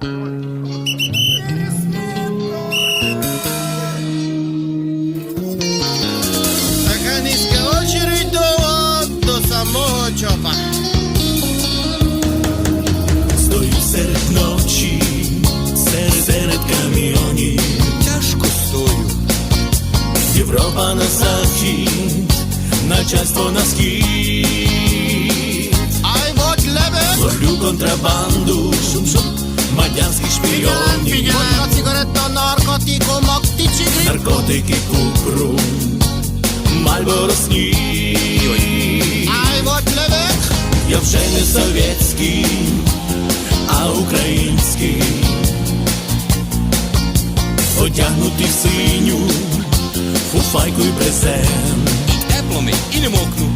Така низька очередь до самого ЧОПа. Стою серед ночі, серед камйонів. Тяжко стою. Європа на захід, начальство на схід. Ай, вот леве. Ловлю контрабанду мадянських шпійонів. Водка, цигарета, наркотику, моктичі гриб. Наркотики, купру, Мальборо, сніг. Ай, вот леве. Я вже не совєтський, а український. Одягнутий в синю, фуфайку і презент. І тепло ми, і не мокну.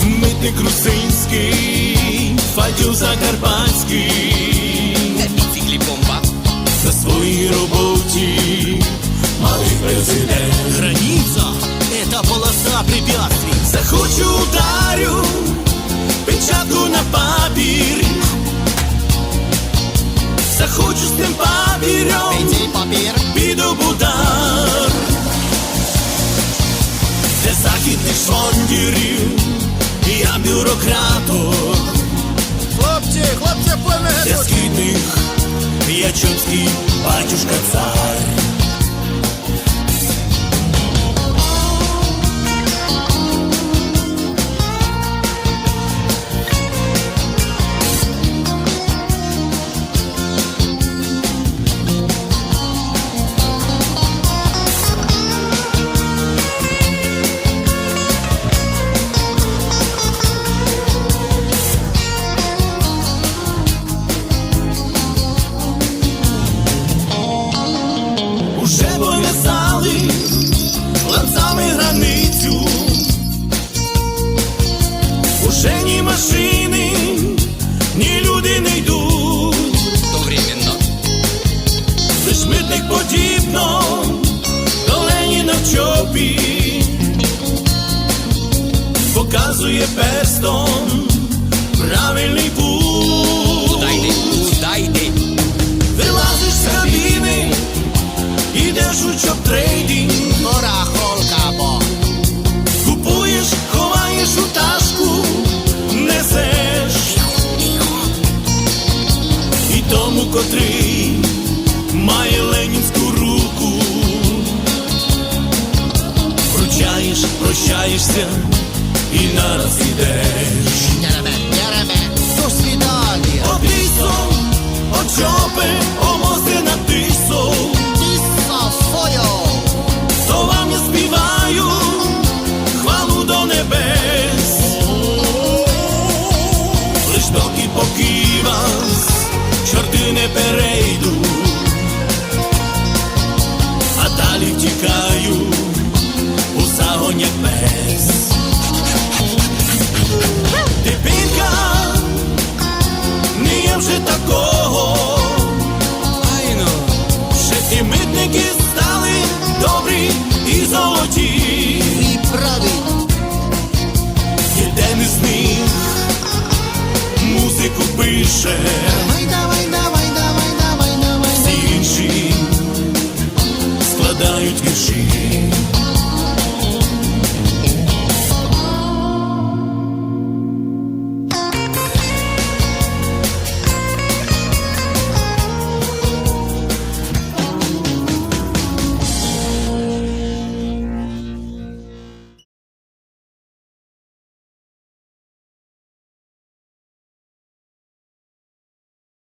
Митник русинський, фатюк закарпатський. На біциклі бомба. На своїй роботі малий президент. Границя – это полоса препятствий. Захочу, ударю печатку на папір. Захочу з тим папіром Цей папір. піду в удар. Для західних швондірів я бюрократор. Хлопці, Для племені. східних я чопський батюшка цар. Уже пов'язали ланцами границю. Уже ні машини, ні люди не йдуть. То временно. Лиш митник подібно до Леніна в чопі. Показує перстом правильний путь. Куда йди? Куда йди? Вилазиш з кабіни, ідеш у чоп-трейдинг. Барахолка, бо. Купуєш, ховаєш у ташку, несеш. І тому, котрий має ленінську руку, вручаєш, прощаєшся і нараз ідеш. Деребе, до свидання. Обійцом